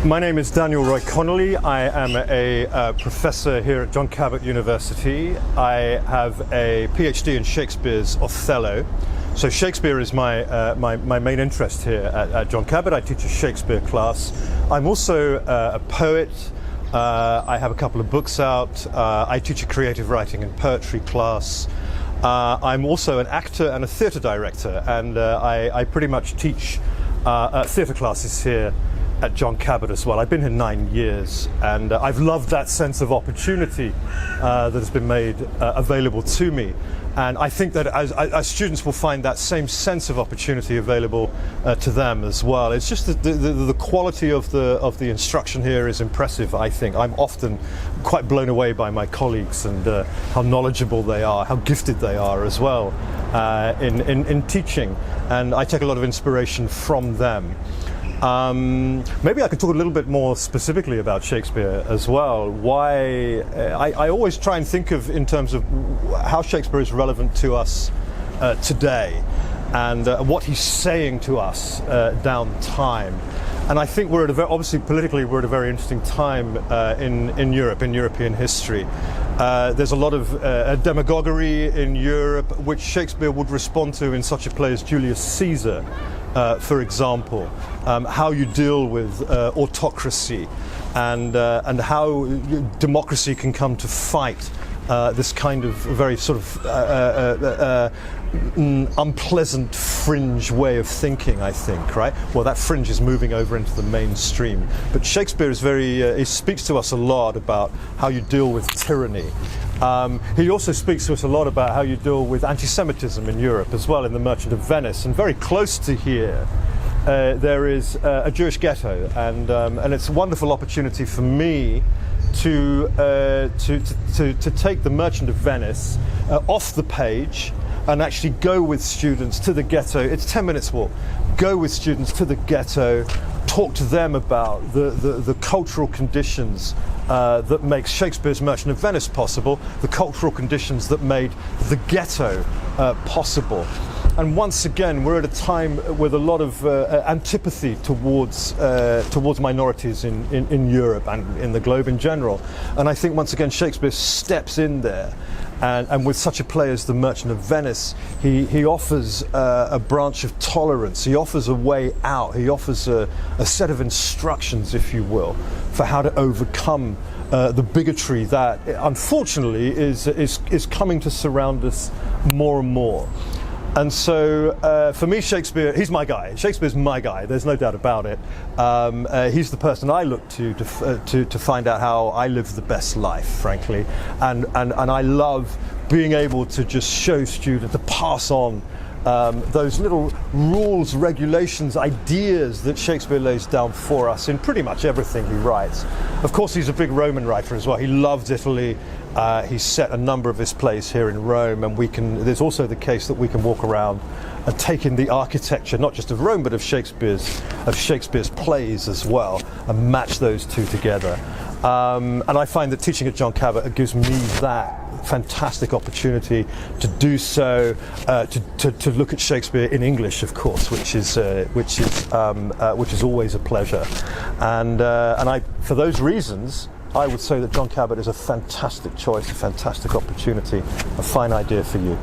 My name is Daniel Roy Connelly. I am a professor here at John Cabot University. I have a PhD in Shakespeare's Othello. So Shakespeare is my main interest here at John Cabot. I teach a Shakespeare class. I'm also a poet. I have a couple of books out. I teach a creative writing and poetry class. I'm also an actor and a theatre director, and I pretty much teach theatre classes here at John Cabot as well. I've been here 9 years, and I've loved that sense of opportunity that has been made available to me. And I think that as students will find that same sense of opportunity available to them as well. It's just the quality of the instruction here is impressive, I think. I'm often quite blown away by my colleagues and how knowledgeable they are, how gifted they are as well in teaching. And I take a lot of inspiration from them. Maybe I could talk a little bit more specifically about Shakespeare as well. Why I always try and think of in terms of how Shakespeare is relevant to us today, and what he's saying to us down time. And I think we're at obviously politically we're at a very interesting time in Europe, in European history. There's a lot of demagoguery in Europe, which Shakespeare would respond to in such a play as Julius Caesar. For example, how you deal with autocracy and how democracy can come to fight this kind of very sort of unpleasant fringe way of thinking, I think, right? Well, that fringe is moving over into the mainstream. But Shakespeare is he speaks to us a lot about how you deal with tyranny. He also speaks to us a lot about how you deal with anti-Semitism in Europe as well, in The Merchant of Venice. And very close to here, there is a Jewish ghetto, and it's a wonderful opportunity for me to take The Merchant of Venice off the page and actually go with students to the ghetto. It's 10 minutes walk. Go with students to the ghetto, talk to them about the cultural conditions that makes Shakespeare's Merchant of Venice possible, the cultural conditions that made the ghetto possible. And once again, we're at a time with a lot of antipathy towards minorities in Europe and in the globe in general. And I think once again Shakespeare steps in there. And with such a play as The Merchant of Venice, he offers a branch of tolerance. He offers a way out. He offers a set of instructions, if you will, for how to overcome the bigotry that, unfortunately, is coming to surround us more and more. And so, for me, Shakespeare, he's my guy. Shakespeare's my guy. There's no doubt about it. He's the person I look to find out how I live the best life, frankly. And I love being able to just show students, to pass on those little rules, regulations, ideas that Shakespeare lays down for us in pretty much everything he writes. Of course, he's a big Roman writer as well. He loved Italy. He's set a number of his plays here in Rome, and there's also the case that we can walk around and take in the architecture, not just of Rome, but of Shakespeare's plays as well, and match those two together. And I find that teaching at John Cabot gives me that fantastic opportunity to do so, to look at Shakespeare in English, of course, which is always a pleasure. And for those reasons, I would say that John Cabot is a fantastic choice, a fantastic opportunity, a fine idea for you.